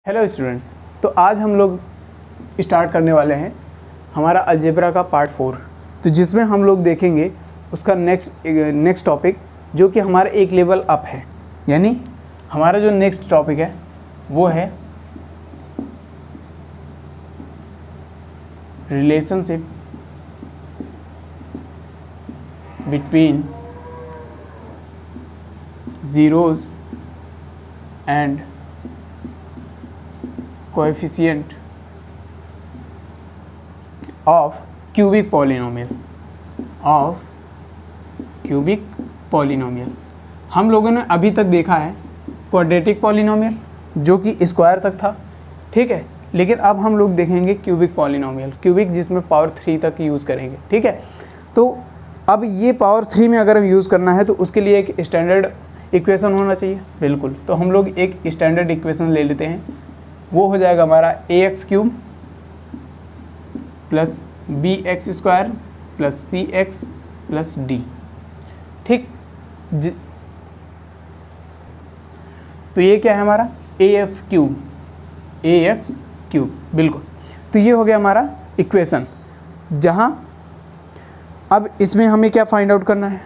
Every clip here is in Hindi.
हेलो स्टूडेंट्स, तो आज हम लोग स्टार्ट करने वाले हैं हमारा अलजेब्रा का पार्ट 4। तो जिसमें हम लोग देखेंगे उसका नेक्स्ट टॉपिक जो कि हमारा एक लेवल अप है। यानी हमारा जो नेक्स्ट टॉपिक है वो है relationship between zeros and coefficient of cubic polynomial हम लोगों ने अभी तक देखा है क्वाड्रेटिक पॉलिनोमियल जो कि स्क्वायर तक था, ठीक है। लेकिन अब हम लोग देखेंगे क्यूबिक पॉलिनोमियल, क्यूबिक जिसमें पावर 3 तक यूज़ करेंगे, ठीक है। तो अब ये पावर 3 में अगर हम यूज़ करना है तो उसके लिए एक स्टैंडर्ड इक्वेशन होना चाहिए, बिल्कुल। तो हम लोग एक स्टैंडर्ड इक्वेशन ले लेते हैं, वो हो जाएगा हमारा ax³ plus bx² plus cx plus d, ठीक। तो ये क्या है हमारा ax³, बिल्कुल। तो ये हो गया हमारा इक्वेशन, जहाँ अब इसमें हमें क्या फाइंड आउट करना है,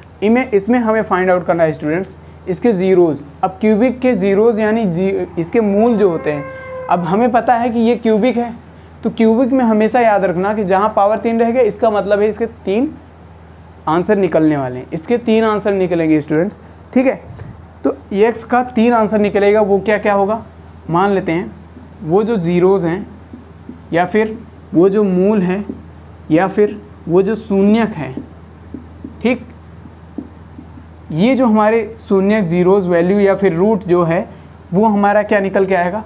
इसमें हमें फाइंड आउट करना है स्टूडेंट्स इसके ज़ीरोज़। अब क्यूबिक के ज़ीरोज़ यानी इसके मूल जो होते हैं। अब हमें पता है कि ये क्यूबिक है, तो क्यूबिक में हमेशा याद रखना कि जहाँ पावर 3 रहेगा इसका मतलब है इसके 3 आंसर निकलने वाले हैं, इसके 3 आंसर निकलेंगे स्टूडेंट्स, ठीक है। तो x का 3 आंसर निकलेगा, वो क्या क्या होगा मान लेते हैं। वो जो ज़ीरोज़ हैं या फिर वो जो मूल हैं या फिर वो जो शून्यक हैं, ठीक। ये जो हमारे शून्यक ज़ीरोज़ वैल्यू या फिर रूट जो है वो हमारा क्या निकल के आएगा,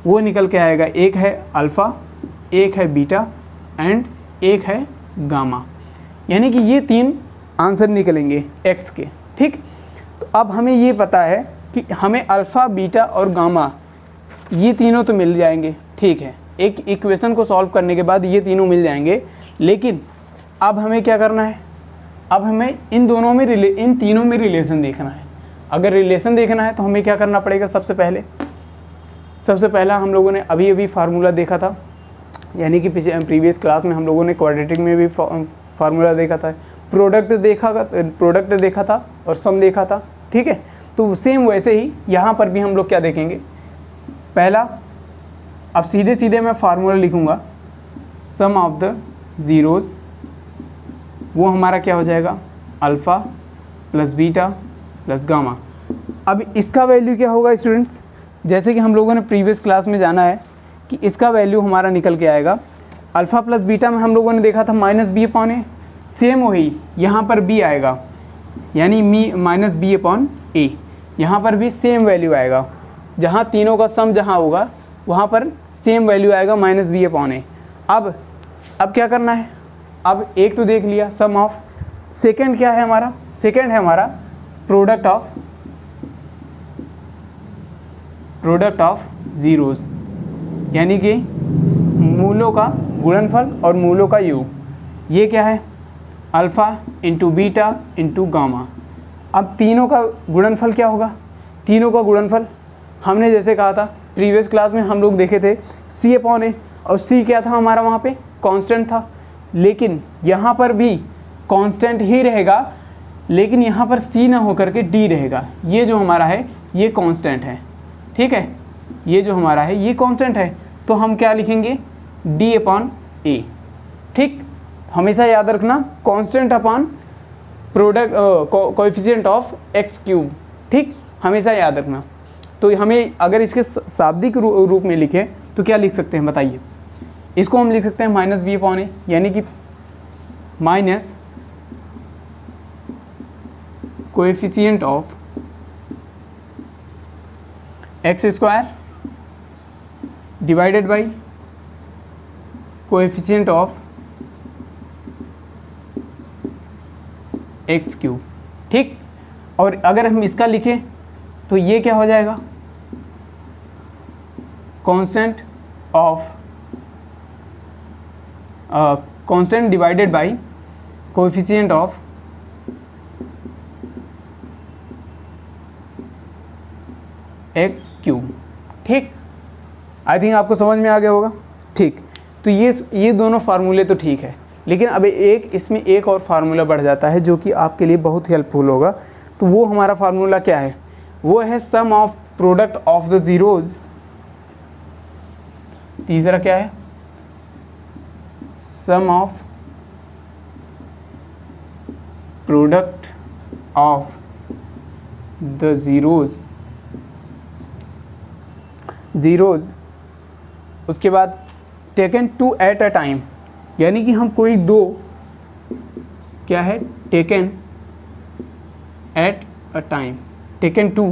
वो निकल के आएगा एक है अल्फ़ा, एक है बीटा एंड एक है गामा। यानी कि ये 3 आंसर निकलेंगे x के, ठीक। तो अब हमें ये पता है कि हमें अल्फ़ा, बीटा और गामा ये तीनों तो मिल जाएंगे, ठीक है। एक इक्वेशन को सॉल्व करने के बाद ये तीनों मिल जाएंगे। लेकिन अब हमें क्या करना है, अब हमें इन तीनों में रिलेशन देखना है। अगर रिलेशन देखना है तो हमें क्या करना पड़ेगा, सबसे पहला हम लोगों ने अभी फार्मूला देखा था, यानी कि प्रीवियस क्लास में हम लोगों ने क्वाड्रेटिक में भी फार्मूला देखा था, प्रोडक्ट देखा था और सम देखा था, ठीक है। तो सेम वैसे ही यहाँ पर भी हम लोग क्या देखेंगे, पहला अब सीधे मैं फार्मूला लिखूँगा, सम ऑफ द ज़ीरोज़, वो हमारा क्या हो जाएगा alpha plus beta plus gamma. अब इसका वैल्यू क्या होगा स्टूडेंट्स, जैसे कि हम लोगों ने प्रीवियस क्लास में जाना है कि इसका वैल्यू हमारा निकल के आएगा अल्फ़ा प्लस बीटा में हम लोगों ने देखा था -b/a, सेम वही यहाँ पर b आएगा, यानी -b/a। यहाँ पर भी सेम वैल्यू आएगा, जहाँ तीनों का सम जहाँ होगा वहाँ पर सेम वैल्यू आएगा -b/a। अब क्या करना है, अब एक तो देख लिया सम ऑफ, सेकंड क्या है हमारा, सेकंड है हमारा प्रोडक्ट ऑफ ज़ीरोज़, यानी कि मूलों का गुणनफल और मूलों का योग। ये क्या है alpha into beta into gamma. अब तीनों का गुणनफल क्या होगा, तीनों का गुणनफल हमने जैसे कहा था प्रीवियस क्लास में हम लोग देखे थे c/a, और c क्या था हमारा वहाँ पे कांस्टेंट था। लेकिन यहाँ पर भी कांस्टेंट ही रहेगा, लेकिन यहाँ पर c ना होकर के d रहेगा। ये जो हमारा है ये कांस्टेंट है, ठीक है। ये जो हमारा है ये कांस्टेंट है, तो हम क्या लिखेंगे d/a, ठीक। हमेशा याद रखना constant upon product coefficient of x³, ठीक, हमेशा याद रखना। तो हमें अगर इसके शाब्दिक रूप में लिखें तो क्या लिख सकते हैं बताइए, इसको हम लिख सकते हैं -b/a, यानी कि minus coefficient of x² divided by coefficient of x³, ठीक। और अगर हम इसका लिखें तो ये क्या हो जाएगा constant divided by coefficient of x³, ठीक। आई थिंक आपको समझ में आ गया होगा। ठीक, तो ये दोनों फार्मूले तो ठीक है, लेकिन अब इसमें एक और फार्मूला बढ़ जाता है जो कि आपके लिए बहुत हेल्पफुल होगा। तो वो हमारा फार्मूला क्या है? वो है sum of product of the zeros. तीसरा क्या है? Sum of product of the zeros. उसके बाद taken two at a time, यानी कि हम कोई दो क्या है? Taken at a time, taken two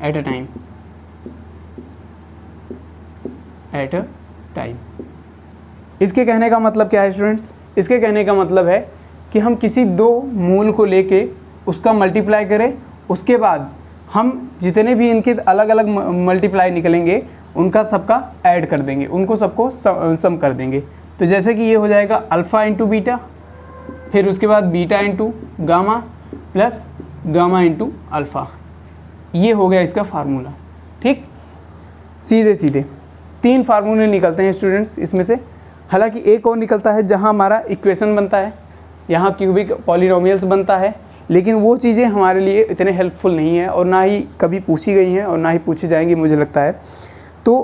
at a time, at a time. इसके कहने का मतलब क्या है स्टूडेंट्स? इसके कहने का मतलब है कि हम किसी दो मूल को लेके उसका मल्टीप्लाई करें, उसके बाद हम जितने भी इनके अलग अलग मल्टीप्लाई निकलेंगे उनका सबका ऐड कर देंगे, उनको सबको सम कर देंगे। तो जैसे कि ये हो जाएगा अल्फ़ा इंटू बीटा, फिर उसके बाद beta into gamma plus gamma into alpha. ये हो गया इसका फार्मूला। ठीक, सीधे सीधे 3 फार्मूले निकलते हैं स्टूडेंट्स इसमें से। हालांकि एक और निकलता है जहां हमारा इक्वेशन बनता है, यहाँ क्यूबिक पॉलिनोमियल्स बनता है, लेकिन वो चीज़ें हमारे लिए इतने हेल्पफुल नहीं है और ना ही कभी पूछी गई हैं और ना ही पूछी जाएंगी मुझे लगता है। तो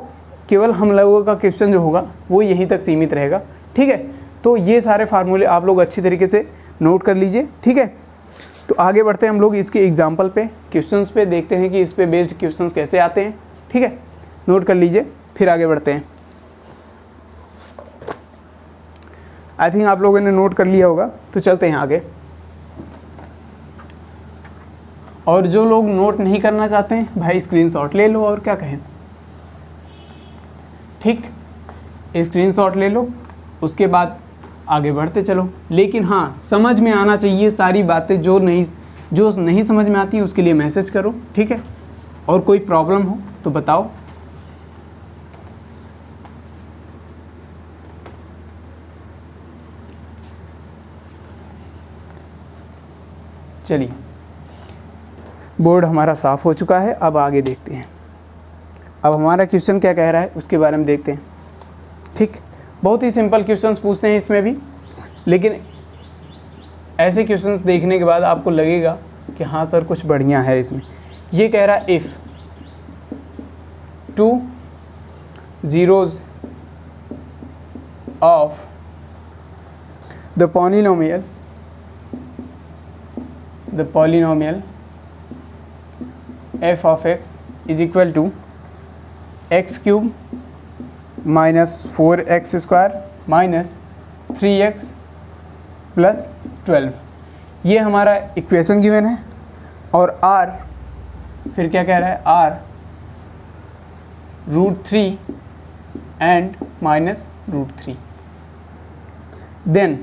केवल हम लोगों का क्वेश्चन जो होगा वो यहीं तक सीमित रहेगा। ठीक है, तो ये सारे फार्मूले आप लोग अच्छी तरीके से नोट कर लीजिए। ठीक है, तो आगे बढ़ते हैं हम लोग इसके एग्जाम्पल पे, क्वेश्चंस पे, देखते हैं कि इस पे बेस्ड क्वेश्चंस कैसे आते हैं। ठीक है, नोट कर लीजिए, फिर आगे बढ़ते हैं। आई थिंक आप लोगों ने नोट कर लिया होगा, तो चलते हैं आगे। और जो लोग नोट नहीं करना चाहते हैं भाई स्क्रीनशॉट ले लो, और क्या कहें। ठीक, स्क्रीनशॉट ले लो, उसके बाद आगे बढ़ते चलो। लेकिन हाँ, समझ में आना चाहिए सारी बातें। जो नहीं समझ में आती उसके लिए मैसेज करो। ठीक है, और कोई प्रॉब्लम हो तो बताओ। चलिए, बोर्ड हमारा साफ़ हो चुका है, अब आगे देखते हैं। अब हमारा क्वेश्चन क्या कह रहा है उसके बारे में देखते हैं। ठीक, बहुत ही सिंपल क्वेश्चंस पूछते हैं इसमें भी, लेकिन ऐसे क्वेश्चंस देखने के बाद आपको लगेगा कि हाँ सर कुछ बढ़िया है इसमें। ये कह रहा है if 2 zeros of the polynomial f of x is equal to x cube minus 4x square minus 3x plus 12, ये हमारा इक्वेशन गिवन है। और r फिर क्या कह रहा है? r √3 and minus √3। Then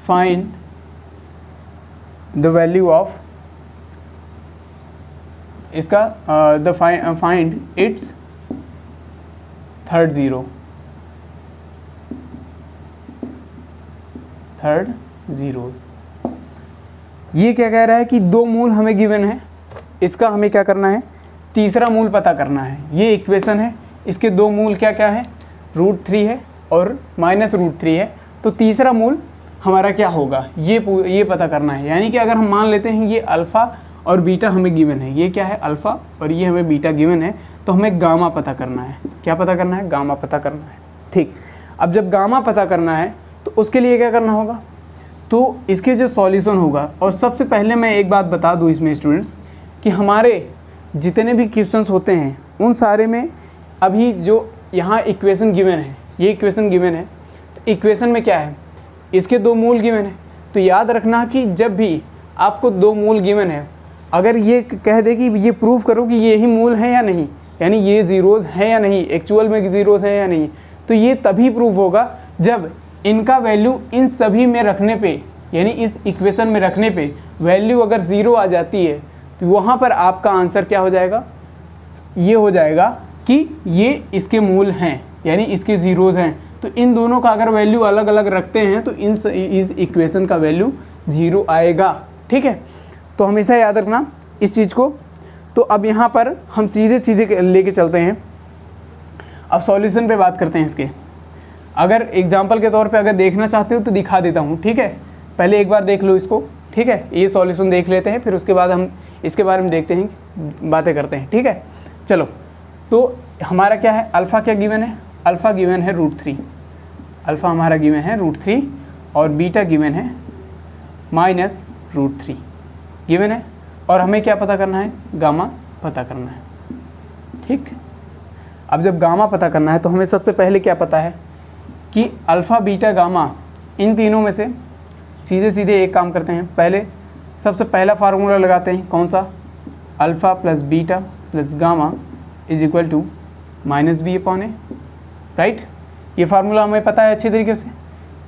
find the value of इसका फाइंड इट्स थर्ड ज़ीरो। ये क्या कह रहा है कि दो मूल हमें गिवन है, इसका हमें क्या करना है? तीसरा मूल पता करना है। ये इक्वेशन है, इसके दो मूल क्या क्या है? √3 है और माइनस √3 है। तो तीसरा मूल हमारा क्या होगा ये पता करना है। यानी कि अगर हम मान लेते हैं ये अल्फ़ा और बीटा हमें गिवन है, ये क्या है? अल्फ़ा और ये हमें बीटा गिवन है, तो हमें गामा पता करना है। क्या पता करना है? गामा पता करना है। ठीक, अब जब गामा पता करना है तो उसके लिए क्या करना होगा? तो इसके जो सॉल्यूशन होगा, और सबसे पहले मैं एक बात बता दूं इसमें स्टूडेंट्स कि हमारे जितने भी क्वेश्चंस होते हैं उन सारे में अभी जो यहाँ इक्वेशन गिवन है, ये इक्वेशन गिवन है, तो इक्वेशन में क्या है? इसके दो मूल गिवन है। तो याद रखना कि जब भी आपको दो मूल गिवन है, अगर ये कह दे कि ये प्रूव करो कि ये ही मूल है या नहीं, यानी ये ज़ीरोज़ हैं या नहीं, एक्चुअल में ज़ीरोज़ हैं या नहीं, तो ये तभी प्रूव होगा जब इनका वैल्यू इन सभी में रखने पे, यानी इस इक्वेशन में रखने पे वैल्यू अगर 0 आ जाती है तो वहाँ पर आपका आंसर क्या हो जाएगा? ये हो जाएगा कि ये इसके मूल हैं, यानी इसके ज़ीरोज़ हैं। तो इन दोनों का अगर वैल्यू अलग अलग रखते हैं तो इस इक्वेशन का वैल्यू 0 आएगा। ठीक है, तो हमेशा याद रखना इस चीज़ को। तो अब यहाँ पर हम सीधे सीधे लेके चलते हैं। अब सॉल्यूशन पे बात करते हैं इसके। अगर एग्जाम्पल के तौर पे अगर देखना चाहते हो तो दिखा देता हूँ, ठीक है। पहले एक बार देख लो इसको, ठीक है। ये सॉल्यूशन देख लेते हैं, फिर उसके बाद हम इसके बारे में देखते हैं, बातें करते हैं, ठीक है। चलो, तो हमारा क्या है, अल्फ़ा क्या गिवन है, अल्फ़ा गिवन है √3, अल्फ़ा हमारा गिवन है √3 और बीटा गिवन है -√3 गिवन है। और हमें क्या पता करना है, गामा पता करना है, ठीक। अब जब गामा पता करना है तो हमें सबसे पहले क्या पता है कि अल्फ़ा बीटा गामा, इन तीनों में से सीधे सीधे एक काम करते हैं। पहले सबसे पहला फार्मूला लगाते हैं, कौन सा, alpha plus beta plus gamma is equal to -b/a, right. ये फार्मूला हमें पता है अच्छी तरीके से।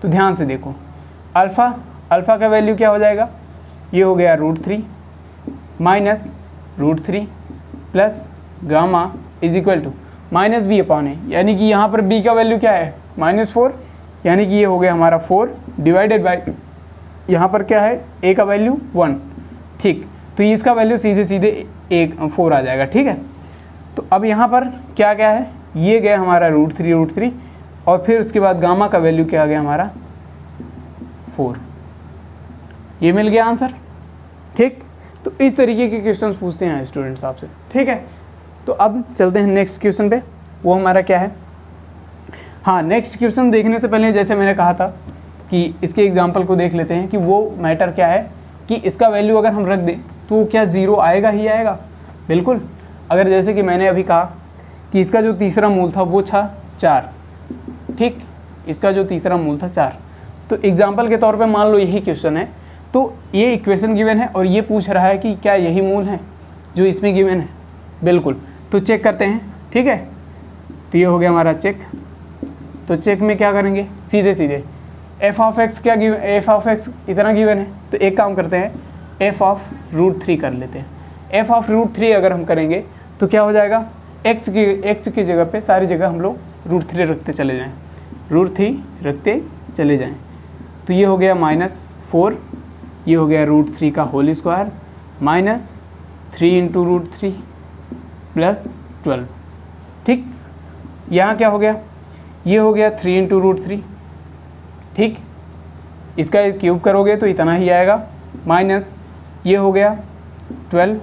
तो ध्यान से देखो, अल्फ़ा का वैल्यू क्या हो जाएगा, ये हो गया √3 -√3 plus gamma is equal to -b/a, यानी कि यहाँ पर b का वैल्यू क्या है, -4, यानी कि ये हो गया हमारा 4 डिवाइडेड बाई यहाँ पर क्या है, a का वैल्यू 1, ठीक। तो इसका वैल्यू सीधे सीधे 4 आ जाएगा, ठीक है। तो अब यहाँ पर क्या क्या है, ये गया हमारा √3 और फिर उसके बाद गामा का वैल्यू क्या आ गया हमारा 4, ये मिल गया आंसर, ठीक। तो इस तरीके के क्वेश्चंस पूछते हैं स्टूडेंट्स आपसे, ठीक है। तो अब चलते हैं नेक्स्ट क्वेश्चन पे, वो हमारा क्या है। हाँ, नेक्स्ट क्वेश्चन देखने से पहले जैसे मैंने कहा था कि इसके एग्जांपल को देख लेते हैं कि वो मैटर क्या है कि इसका वैल्यू अगर हम रख दें तो क्या 0 आएगा ही आएगा, बिल्कुल। अगर जैसे कि मैंने अभी कहा कि इसका जो तीसरा मूल था वो था 4, ठीक, इसका जो तीसरा मूल था 4। तो एग्जाम्पल के तौर पे मान लो यही क्वेश्चन है, तो ये इक्वेशन गिवन है और ये पूछ रहा है कि क्या यही मूल है जो इसमें गिवन है, बिल्कुल। तो चेक करते हैं, ठीक है। तो ये हो गया हमारा चेक। तो चेक में क्या करेंगे, सीधे सीधे f(x) क्या गिवन, f(x) इतना गिवन है, तो एक काम करते हैं, f(√3) कर लेते हैं। f(√3) अगर हम करेंगे तो क्या हो जाएगा, x की जगह पे सारी जगह हम लोग √3 रखते चले जाएं, √3 रखते चले जाएं। तो ये हो गया -4, ये हो गया √3 का होल स्क्वायर -3 × √3 प्लस 12, ठीक। यहाँ क्या हो गया, ये हो गया 3 × √3, ठीक। इसका क्यूब करोगे तो इतना ही आएगा, माइनस ये हो गया 12,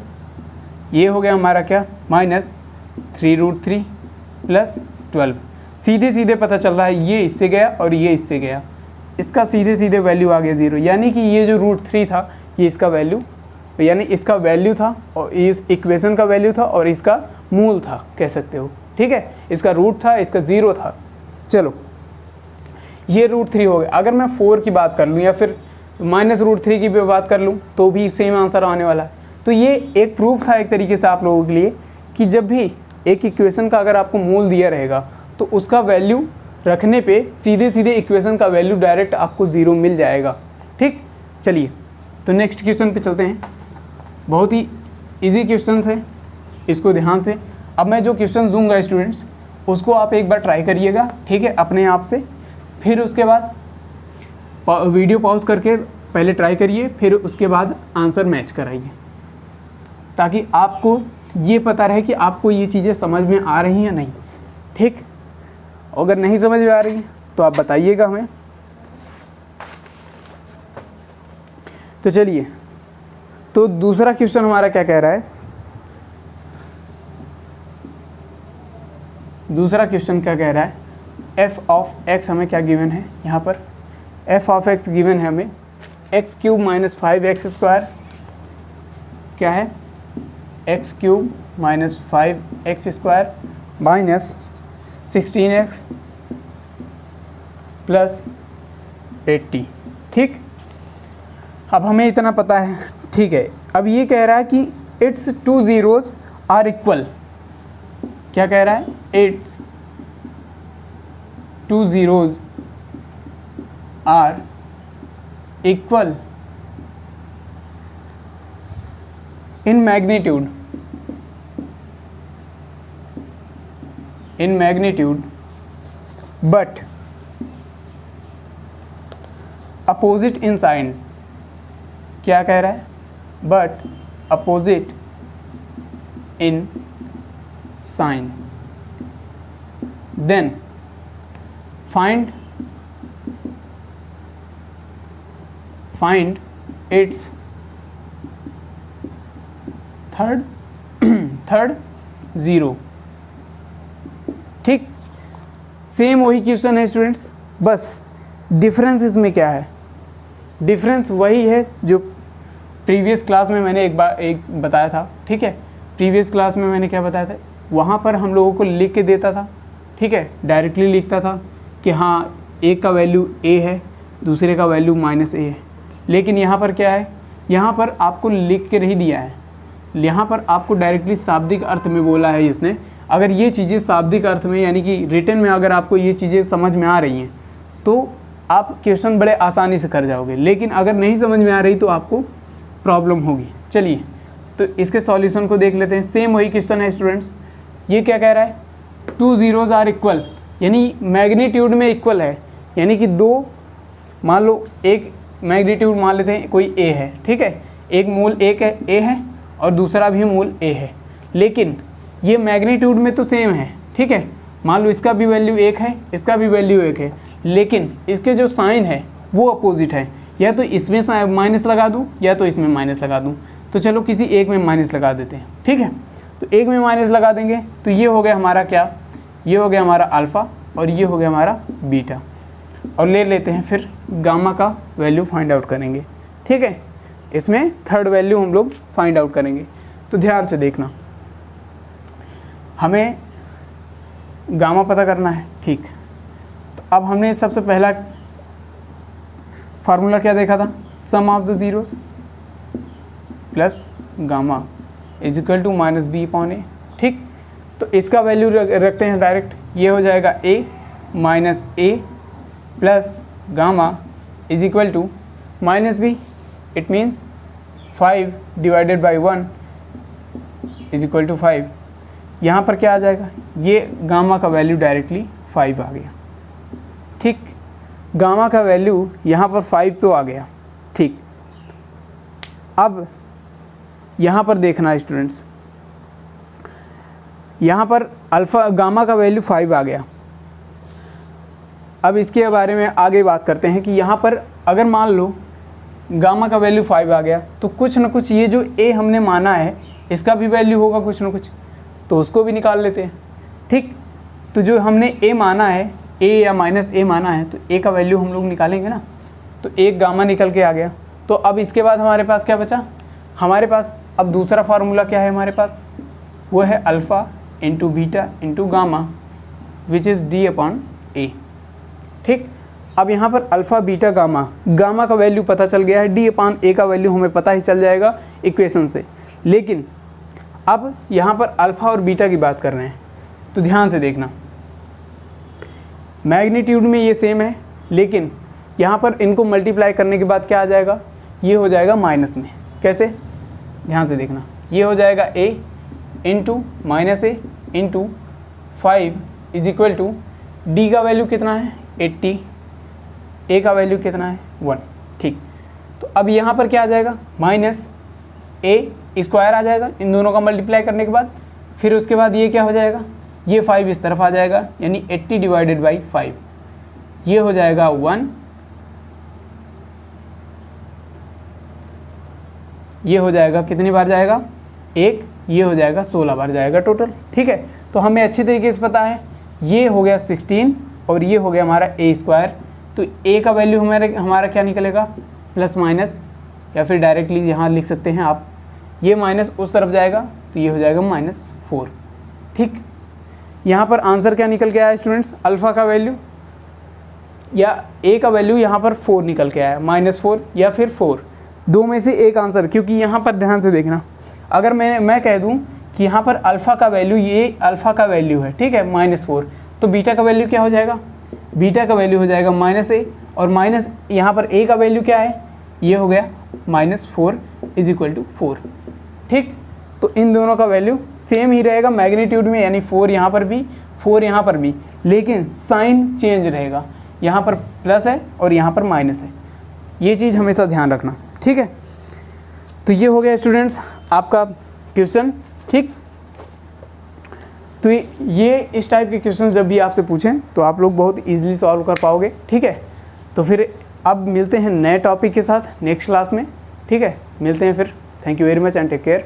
ये हो गया हमारा क्या, -3 √3 प्लस 12। सीधे सीधे पता चल रहा है ये इससे गया और ये इससे गया, इसका सीधे सीधे वैल्यू आ गया 0, यानी कि ये जो √3 था ये इसका वैल्यू, यानी इसका वैल्यू था और इस इक्वेशन का वैल्यू था और इसका मूल था, कह सकते हो, ठीक है। इसका रूट था, इसका 0 था। चलो, ये √3 हो गया। अगर मैं 4 की बात कर लूँ या फिर -√3 की भी बात कर लूँ तो भी सेम आंसर आने वाला है। तो ये एक प्रूफ था एक तरीके से आप लोगों के लिए कि जब भी एक इक्वेशन का अगर आपको मूल दिया रहेगा तो उसका वैल्यू रखने पे सीधे सीधे इक्वेशन का वैल्यू डायरेक्ट आपको 0 मिल जाएगा, ठीक। चलिए, तो नेक्स्ट क्वेश्चन पे चलते हैं। बहुत ही इजी क्वेश्चन है, इसको ध्यान से, अब मैं जो क्वेश्चन दूंगा स्टूडेंट्स उसको आप एक बार ट्राई करिएगा, ठीक है, अपने आप से। फिर उसके बाद वीडियो पॉज करके पहले ट्राई करिए, फिर उसके बाद आंसर मैच कराइए, ताकि आपको ये पता रहे कि आपको ये चीज़ें समझ में आ रही हैं नहीं, ठीक। अगर नहीं समझ में आ रही तो आप बताइएगा हमें। तो चलिए, तो दूसरा क्वेश्चन हमारा क्या कह रहा है, दूसरा क्वेश्चन क्या कह रहा है, f(x) हमें क्या गिवन है, यहाँ पर f(x) गिवन है हमें x³ - 5x² क्या है, x³ - 5x² minus 16x plus 80, ठीक। अब हमें इतना पता है, ठीक है। अब ये कह रहा है कि इट्स 2 zeros आर इक्वल, क्या कह रहा है, its 2 zeros are equal in magnitude but opposite in sign, क्या कह रहा है, but opposite in sine. Then find its third zero. ठीक, सेम वही क्वेश्चन है स्टूडेंट्स, बस डिफरेंस इसमें क्या है? डिफरेंस वही है जो प्रीवियस क्लास में मैंने एक बताया था। ठीक है, प्रीवियस क्लास में मैंने क्या बताया था, वहाँ पर हम लोगों को लिख के देता था। ठीक है, डायरेक्टली लिखता था कि हाँ एक का वैल्यू a है, दूसरे का वैल्यू -a है। लेकिन यहाँ पर क्या है, यहाँ पर आपको लिख के नहीं दिया है, यहाँ पर आपको डायरेक्टली शाब्दिक अर्थ में बोला है इसने। अगर ये चीज़ें शाब्दिक अर्थ में यानी कि रिटन में अगर आपको ये चीज़ें समझ में आ रही हैं तो आप क्वेश्चन बड़े आसानी से कर जाओगे, लेकिन अगर नहीं समझ में आ रही तो आपको प्रॉब्लम होगी। चलिए तो इसके सॉल्यूशन को देख लेते हैं। सेम वही क्वेश्चन है स्टूडेंट्स। ये क्या कह रहा है, 2 zeros आर इक्वल, यानी मैग्नीट्यूड में इक्वल है, यानी कि दो, मान लो एक मैग्नीट्यूड मान लेते हैं कोई a है। ठीक है, एक मूल एक है a है और दूसरा भी मूल a है, लेकिन ये मैग्नीट्यूड में तो सेम है। ठीक है, मान लो इसका भी वैल्यू 1 है, इसका भी वैल्यू 1 है, लेकिन इसके जो साइन है वो अपोजिट है। या तो इसमें माइनस लगा दूँ या तो इसमें माइनस लगा दूँ। तो चलो किसी एक में माइनस लगा देते हैं। ठीक है, तो एक में माइनस लगा देंगे तो ये हो गया हमारा क्या, ये हो गया हमारा अल्फ़ा और ये हो गया हमारा बीटा। और ले लेते हैं फिर गामा का वैल्यू फाइंड आउट करेंगे। ठीक है, इसमें थर्ड वैल्यू हम लोग फाइंड आउट करेंगे। तो ध्यान से देखना, हमें गामा पता करना है। ठीक, तो अब हमने सबसे पहला फार्मूला क्या देखा था, sum of the zeros plus gamma is equal to -b/a। ठीक, तो इसका वैल्यू रखते हैं डायरेक्ट, ये हो जाएगा a minus a plus gamma is equal to -b, it means 5 divided by 1 is equal to 5। यहाँ पर क्या आ जाएगा, ये गामा का वैल्यू डायरेक्टली 5 आ गया। ठीक, गामा का वैल्यू यहाँ पर 5 तो आ गया। ठीक, अब यहाँ पर देखना है स्टूडेंट्स, यहाँ पर अल्फ़ा गामा का वैल्यू 5 आ गया। अब इसके बारे में आगे बात करते हैं कि यहाँ पर अगर मान लो गामा का वैल्यू 5 आ गया तो कुछ ना कुछ ये जो a हमने माना है इसका भी वैल्यू होगा कुछ ना कुछ, तो उसको भी निकाल लेते हैं। ठीक, तो जो हमने a माना है, a या -a माना है, तो a का वैल्यू हम लोग निकालेंगे ना, तो एक गामा निकल के आ गया। तो अब इसके बाद हमारे पास क्या बचा, हमारे पास अब दूसरा फार्मूला क्या है हमारे पास, वो है alpha into beta into gamma which is d/a। ठीक, अब यहाँ पर अल्फ़ा बीटा गामा, गामा का वैल्यू पता चल गया है, d/a का वैल्यू हमें पता ही चल जाएगा इक्वेशन से। लेकिन अब यहाँ पर अल्फ़ा और बीटा की बात कर रहे हैं, तो ध्यान से देखना, मैग्नीट्यूड में ये सेम है, लेकिन यहाँ पर इनको मल्टीप्लाई करने के बाद क्या आ जाएगा, ये हो जाएगा माइनस में। कैसे, ध्यान से देखना, ये हो जाएगा a into -a into 5 is equal to d का वैल्यू कितना है 80, a का वैल्यू कितना है 1। ठीक, तो अब यहाँ पर क्या आ जाएगा, -a स्क्वायर आ जाएगा इन दोनों का मल्टीप्लाई करने के बाद। फिर उसके बाद ये क्या हो जाएगा, ये 5 इस तरफ आ जाएगा, यानी 80 डिवाइडेड बाई 5, ये हो जाएगा 1, ये हो जाएगा कितनी बार जाएगा 1, ये हो जाएगा 16 बार जाएगा टोटल। ठीक है, तो हमें अच्छी तरीके से पता है, ये हो गया 16 और ये हो गया हमारा a स्क्वायर। तो a का वैल्यू हमारा क्या निकलेगा, प्लस माइनस, या फिर डायरेक्टली यहाँ लिख सकते हैं आप, ये माइनस उस तरफ जाएगा तो ये हो जाएगा -4। ठीक, यहाँ पर आंसर क्या निकल के आया स्टूडेंट्स, अल्फ़ा का वैल्यू या a का वैल्यू यहाँ पर 4 निकल के आया, -4 या फिर 4, दो में से एक आंसर। क्योंकि यहाँ पर ध्यान से देखना, अगर मैं कह दूँ कि यहाँ पर अल्फ़ा का वैल्यू, ये अल्फ़ा का वैल्यू है, ठीक है, -4, तो बीटा का वैल्यू क्या हो जाएगा, बीटा का वैल्यू हो जाएगा -a, और माइनस यहाँ पर a का वैल्यू क्या है, ये हो गया -4 इज इक्वल टू 4। ठीक, तो इन दोनों का वैल्यू सेम ही रहेगा मैग्नीट्यूड में, यानी 4 यहाँ पर भी 4 यहाँ पर भी, लेकिन साइन चेंज रहेगा, यहाँ पर प्लस है और यहाँ पर माइनस है। ये चीज़ हमेशा ध्यान रखना। ठीक है, तो ये हो गया स्टूडेंट्स आपका क्वेश्चन। ठीक, तो ये इस टाइप के क्वेश्चन जब भी आपसे पूछें तो आप लोग बहुत ईजिली सॉल्व कर पाओगे। ठीक है, तो फिर अब मिलते हैं नए टॉपिक के साथ नेक्स्ट क्लास में। ठीक है, मिलते हैं फिर। Thank you very much and take care.